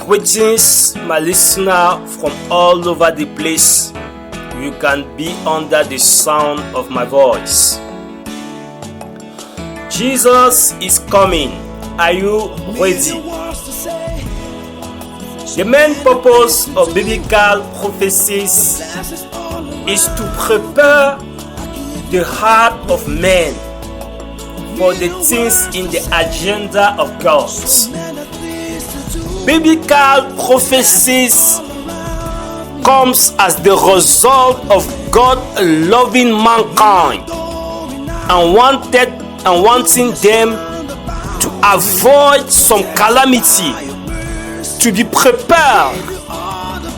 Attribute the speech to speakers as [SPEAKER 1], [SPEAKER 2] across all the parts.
[SPEAKER 1] Greetings, my listener from all over the place. You can be under the sound of my voice. Jesus is coming. Are you ready? The main purpose of biblical prophecies is to prepare the heart of man for the things in the agenda of God. Biblical prophecies comes as the result of God loving mankind and wanting them to avoid some calamity, to be prepared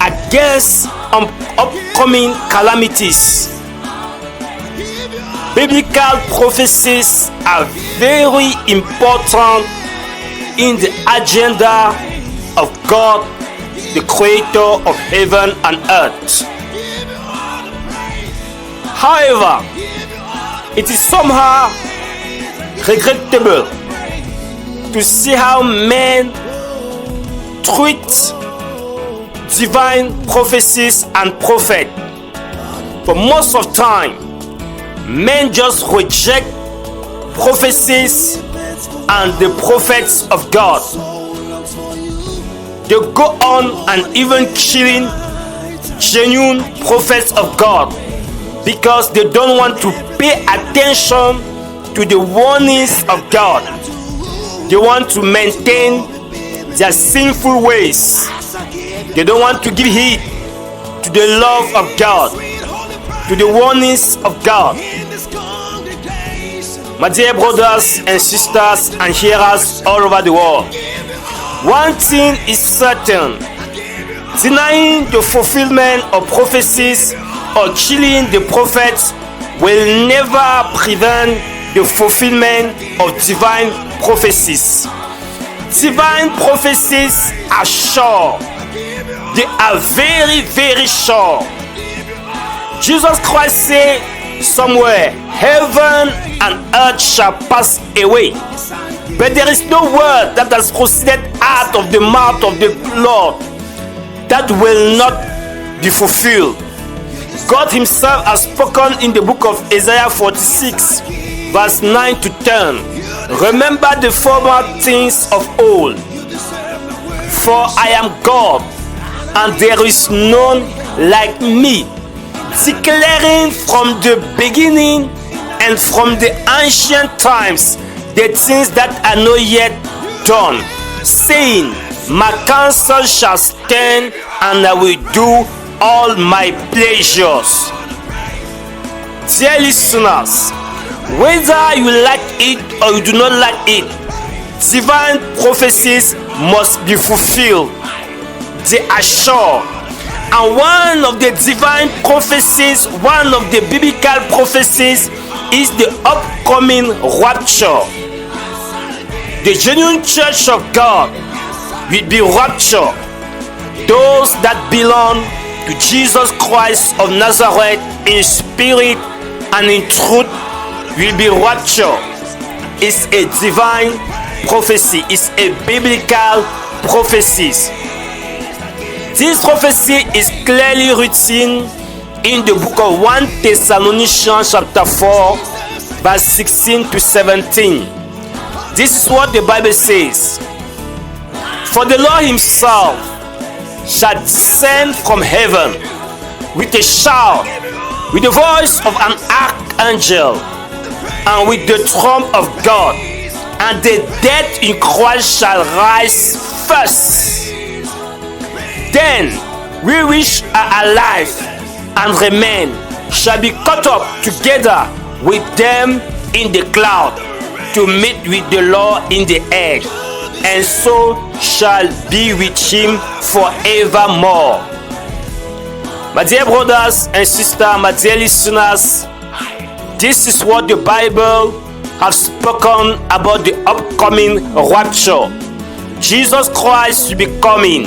[SPEAKER 1] against upcoming calamities. Biblical prophecies are very important in the agenda of God, the creator of heaven and earth. However, it is somehow regrettable to see how men treat divine prophecies and prophets. For most of the time, men just reject prophecies and the prophets of God. They go on and even killing genuine prophets of God because they don't want to pay attention to the warnings of God. They want to maintain their sinful ways. They don't want to give heed to the love of God, to the warnings of God. My dear brothers and sisters and hearers all over the world, one thing is certain: denying the fulfillment of prophecies or killing the prophets will never prevent the fulfillment of divine prophecies. Divine prophecies are sure. They are very, very sure. Jesus Christ said somewhere, "Heaven and earth shall pass away, but there is no word that has proceeded out of the mouth of the Lord that will not be fulfilled." God himself has spoken in the book of Isaiah 46, verse 9 to 10. "Remember the former things of old, for I am God, and there is none like me, declaring from the beginning and from the ancient times the things that are not yet done, saying, my counsel shall stand, and I will do all my pleasures." Dear listeners, whether you like it or you do not like it, divine prophecies must be fulfilled. They are sure. And one of the divine prophecies, one of the biblical prophecies, is the upcoming rapture. The genuine church of God will be raptured. Those that belong to Jesus Christ of Nazareth in spirit and in truth will be raptured. It's a divine prophecy. It's a biblical prophecy. This prophecy is clearly written in the book of 1 Thessalonians chapter 4, verse 16 to 17. This is what the Bible says: "For the Lord himself shall descend from heaven with a shout, with the voice of an archangel, and with the trump of God, and the dead in Christ shall rise first. Then we which are alive and remain shall be caught up together with them in the cloud to meet with the Lord in the air, and so shall be with him forevermore." My dear brothers and sisters, my dear listeners, this is what the Bible has spoken about the upcoming rapture. Jesus Christ will be coming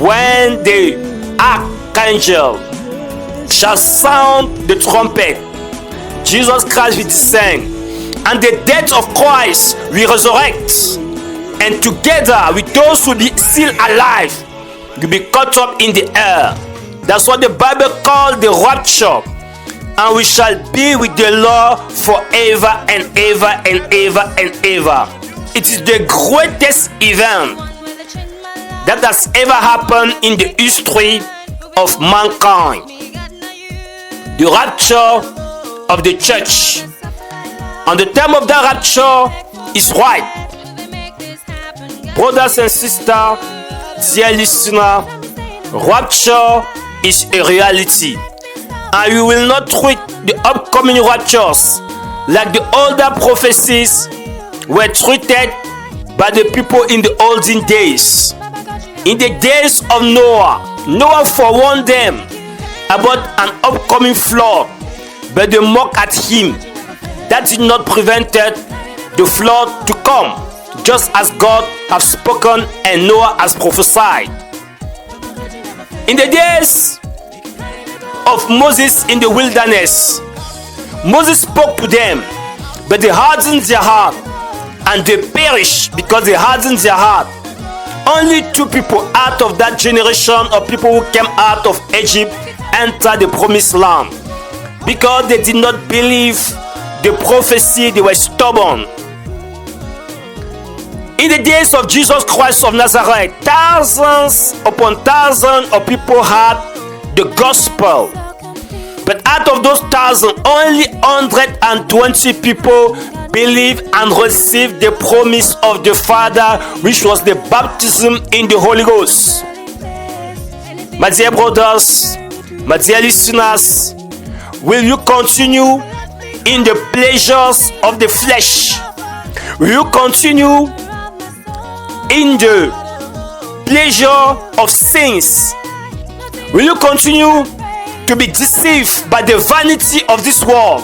[SPEAKER 1] when the archangel shall sound the trumpet. Jesus Christ will descend, and the dead of Christ will resurrect. and together with those who be still alive, you'll be caught up in the air. That's what the Bible calls the rapture. And we shall be with the Lord forever and ever and ever and ever. It is the greatest event that has ever happened in the history of mankind. The rapture of the church. And the time of that rapture is right. Brothers and sisters, dear listener, rapture is a reality. And you will not treat the upcoming raptures like the older prophecies were treated by the people in the olden days. In the days of Noah, Noah forewarned them about an upcoming flood, but they mocked at him. That did not prevent the flood to come, just as God has spoken and Noah has prophesied. In the days of Moses in the wilderness, Moses spoke to them, but they hardened their heart, and they perished because they hardened their heart. Only 2 people out of that generation of people who came out of Egypt entered the promised land, because they did not believe the prophecy. They were stubborn. In the days of Jesus Christ of Nazareth, thousands upon thousands of people had the gospel. But out of those thousands, only 120 people believed and received the promise of the Father, which was the baptism in the Holy Ghost. My dear brothers, my dear listeners, will you continue in the pleasures of the flesh? Will you continue in the pleasure of sins? Will you continue to be deceived by the vanity of this world,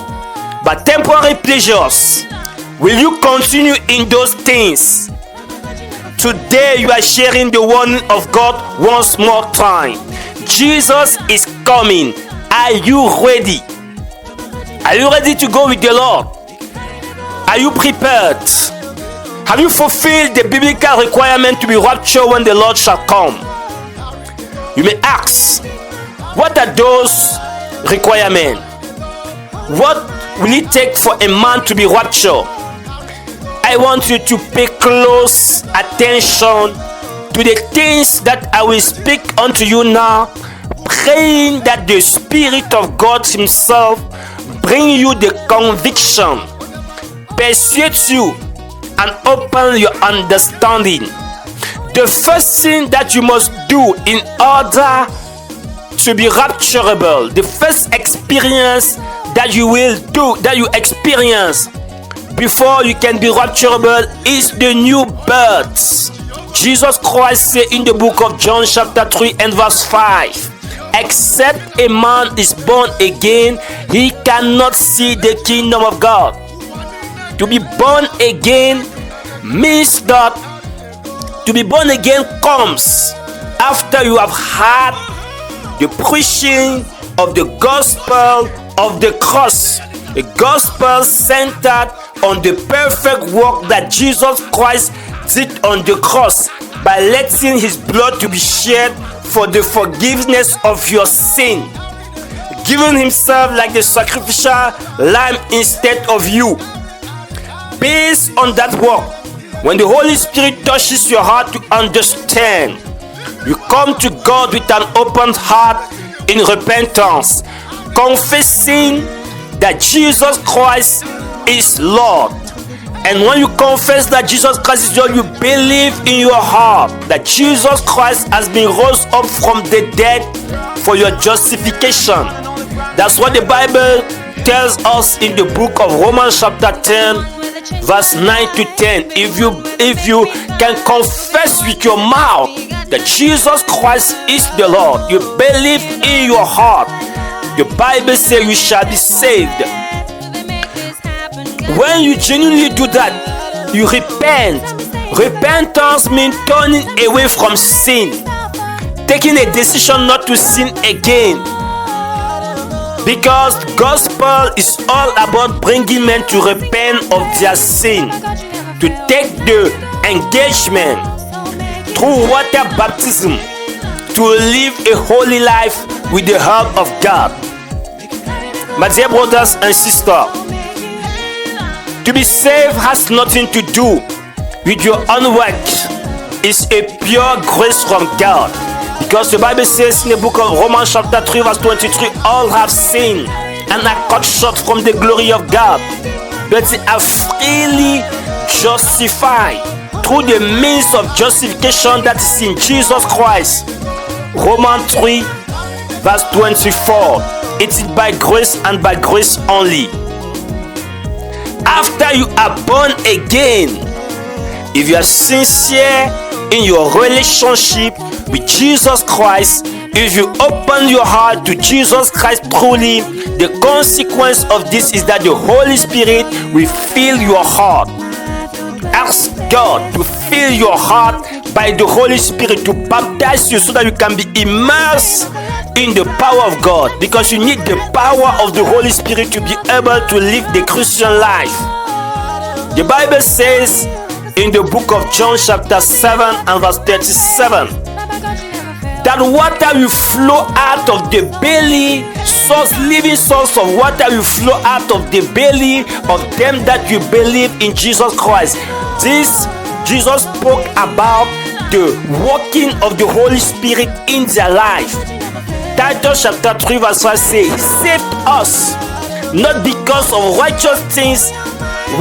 [SPEAKER 1] by temporary pleasures? Will you continue in those things? Today you are sharing the warning of God once more time. Jesus is coming. Are you ready? Are you ready to go with the Lord? Are you prepared? Have you fulfilled the biblical requirement to be raptured when the Lord shall come? You may ask, what are those requirements? What will it take for a man to be raptured? I want you to pay close attention to the things that I will speak unto you now, praying that the Spirit of God Himself bring you the conviction, persuade you, and open your understanding. The first thing that you must do in order to be rapturable, the first experience that you will do, that you experience before you can be rapturable, is the new birth. Jesus Christ said in the book of John chapter 3 and verse 5, except a man is born again, he cannot see the kingdom of God. To be born again means that to be born again comes after you have had the preaching of the gospel of the cross, the gospel centered on the perfect work that Jesus Christ did on the cross by letting His blood to be shed for the forgiveness of your sin, giving Himself like the sacrificial lamb instead of you. Based on that work, when the Holy Spirit touches your heart to understand, you come to God with an open heart in repentance, confessing that Jesus Christ is Lord. And when you confess that Jesus Christ is Lord, you believe in your heart that Jesus Christ has been rose up from the dead for your justification. That's what the Bible tells us in the book of Romans chapter 10 verse 9 to 10. If you can confess with your mouth that Jesus Christ is the Lord, you believe in your heart, the Bible says you shall be saved. When you genuinely do that, you repent. Repentance means turning away from sin, taking a decision not to sin again. Because the gospel is all about bringing men to repent of their sin, to take the engagement through water baptism to live a holy life with the help of God. My dear brothers and sisters, to be saved has nothing to do with your own work. It's a pure grace from God. Because the Bible says in the book of Romans chapter 3 verse 23, all have sinned and are cut short from the glory of God, but they are freely justified through the means of justification that is in Jesus Christ. Romans 3 verse 24. It is by grace and by grace only. After you are born again, if you are sincere in your relationship with Jesus Christ, if you open your heart to Jesus Christ truly, the consequence of this is that the Holy Spirit will fill your heart. Ask God to fill your heart by the Holy Spirit to baptize you so that you can be immersed in the power of God, because you need the power of the Holy Spirit to be able to live the Christian life. The Bible says in the book of John chapter 7 and verse 37 that water will flow out of the belly, living source of water will flow out of the belly of them that you believe in Jesus Christ. This Jesus spoke about the working of the Holy Spirit in their life. Titus chapter 3 verse 5 says, He saved us not because of righteous things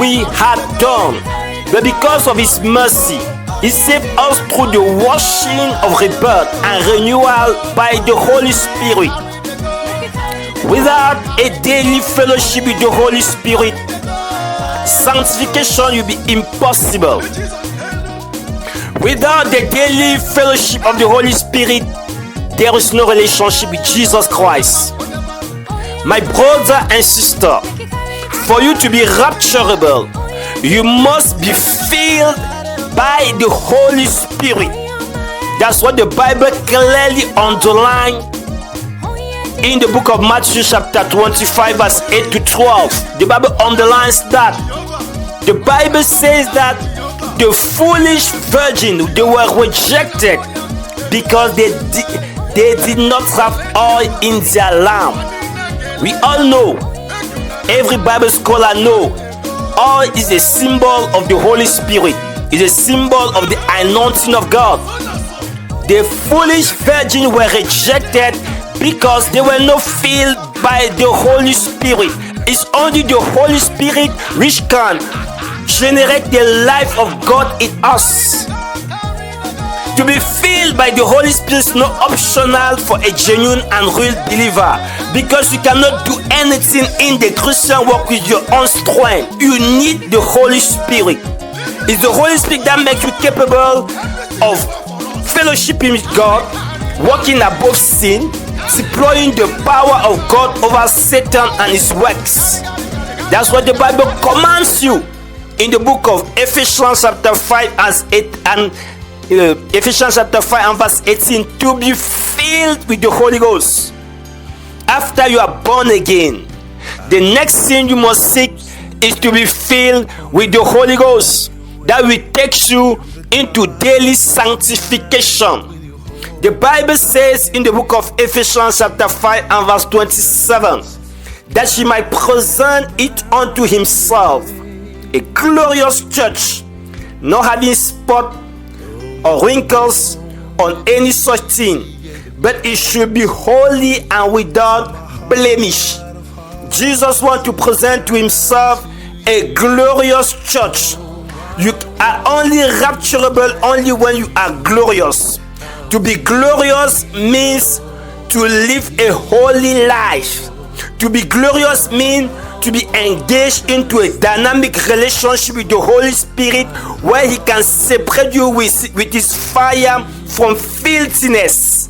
[SPEAKER 1] we had done, but because of His mercy. He saved us through the washing of rebirth and renewal by the Holy Spirit. Without a daily fellowship with the Holy Spirit, sanctification will be impossible. Without the daily fellowship of the Holy Spirit, there is no relationship with Jesus Christ. My brother and sister, for you to be rapturable, you must be filled by the Holy Spirit. That's what the Bible clearly underlines in the book of Matthew chapter 25 verse 8 to 12. The Bible underlines that. The Bible says that the foolish virgin, they were rejected because they did not have oil in their lamp. We all know, every Bible scholar know, oil is a symbol of the Holy Spirit. It's a symbol of the anointing of God. The foolish virgin were rejected because they were not filled by the Holy Spirit. It's only the Holy Spirit which can generate the life of God in us. To be filled by the Holy Spirit is not optional for a genuine and real believer, because you cannot do anything in the Christian walk with your own strength. You need the Holy Spirit. It's the Holy Spirit that makes you capable of fellowshipping with God, walking above sin, deploying the power of God over Satan and his works. That's what the Bible commands you in the book of Ephesians chapter 5 and Ephesians chapter 5 and verse 18, to be filled with the Holy Ghost. After you are born again, the next thing you must seek is to be filled with the Holy Ghost. That will take you into daily sanctification. The Bible says in the book of Ephesians chapter 5 and verse 27 that He might present it unto Himself a glorious church, not having spot or wrinkles on any such thing, but it should be holy and without blemish. Jesus wants to present to Himself a glorious church. You are only rapturable only when you are glorious. To be glorious means to live a holy life. To be glorious means to be engaged into a dynamic relationship with the Holy Spirit, where He can separate you with His fire from filthiness.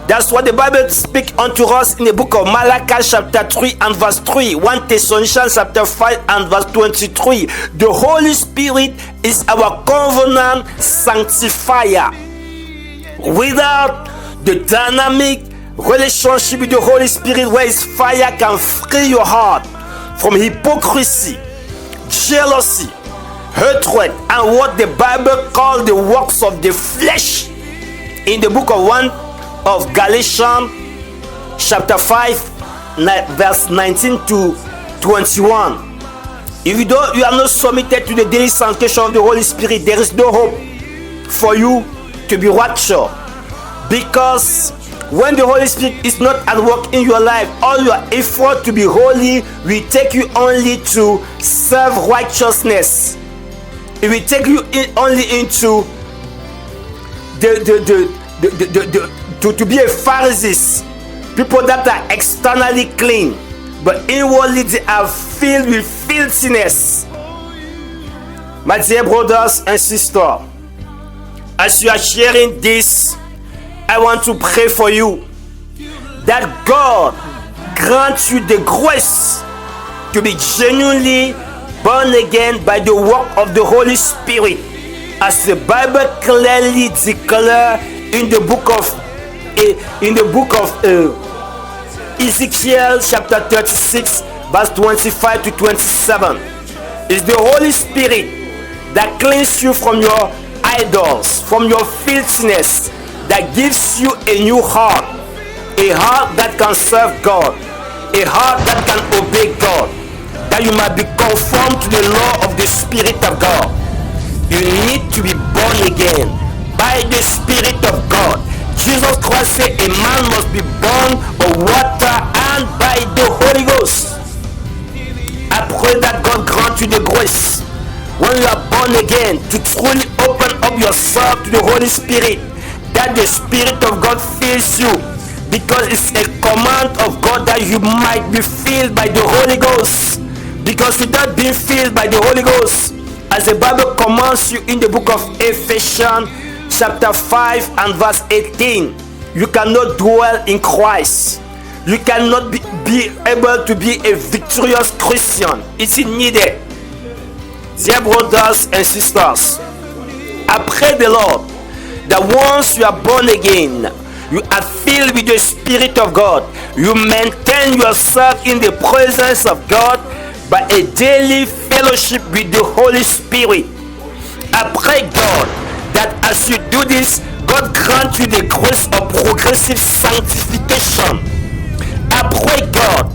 [SPEAKER 1] That's what the Bible speaks unto us in the book of Malachi chapter 3 and verse 3, 1 Thessalonians chapter 5 and verse 23. The Holy Spirit is our covenant sanctifier. Without the dynamic relationship with the Holy Spirit, where His fire can free your heart from hypocrisy, jealousy, hatred, and what the Bible calls the works of the flesh. In the book of 1 of Galatians, chapter 5, verse 19 to 21. If you are not submitted to the daily sanctification of the Holy Spirit, there is no hope for you to be raptured. Because when the Holy Spirit is not at work in your life, all your effort to be holy will take you only to self-righteousness. It will take you only into to be a Pharisee. People that are externally clean, but inwardly they are filled with filthiness. My dear brothers and sisters, as you are sharing this, I want to pray for you that God grants you the grace to be genuinely born again by the work of the Holy Spirit, as the Bible clearly declares in the book of Ezekiel chapter 36 verse 25 to 27. It's the Holy Spirit that cleanses you from your idols, from your filthiness, that gives you a new heart, a heart that can serve God, a heart that can obey God, that you might be conformed to the law of the Spirit of God. You need to be born again by the Spirit of God. Jesus Christ said a man must be born of water and by the Holy Ghost. I pray that God grant you the grace when you are born again to truly open up yourself to the Holy Spirit, that the Spirit of God fills you, because it's a command of God that you might be filled by the Holy Ghost. Because without being filled by the Holy Ghost, as the Bible commands you in the book of Ephesians chapter 5 and verse 18, you cannot dwell in Christ. You cannot be able to be a victorious Christian. It's needed. Dear brothers and sisters, I pray the Lord that once you are born again, you are filled with the Spirit of God, you maintain yourself in the presence of God by a daily fellowship with the Holy Spirit. I pray God that as you do this, God grant you the grace of progressive sanctification. I pray God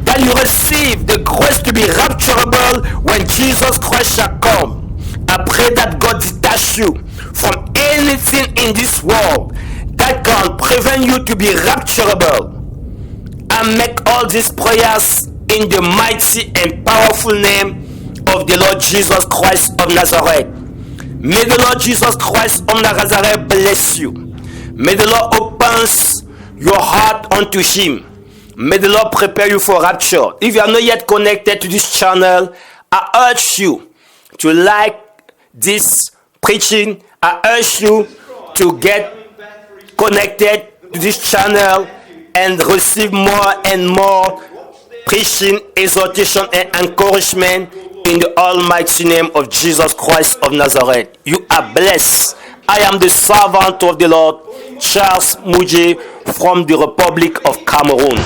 [SPEAKER 1] that you receive the grace to be rapturable when Jesus Christ shall come. I pray that God detach you from anything in this world that can prevent you to be rapturable. I make all these prayers in the mighty and powerful name of the Lord Jesus Christ of Nazareth. May the Lord Jesus Christ of Nazareth bless you. May the Lord opens your heart unto Him. May the Lord prepare you for rapture. If you are not yet connected to this channel, I urge you to like this preaching. I urge you to get connected to this channel and receive more and more preaching, exhortation, and encouragement in the almighty name of Jesus Christ of Nazareth. You are blessed. I am the servant of the Lord, Charles Mujie, from the Republic of Cameroon.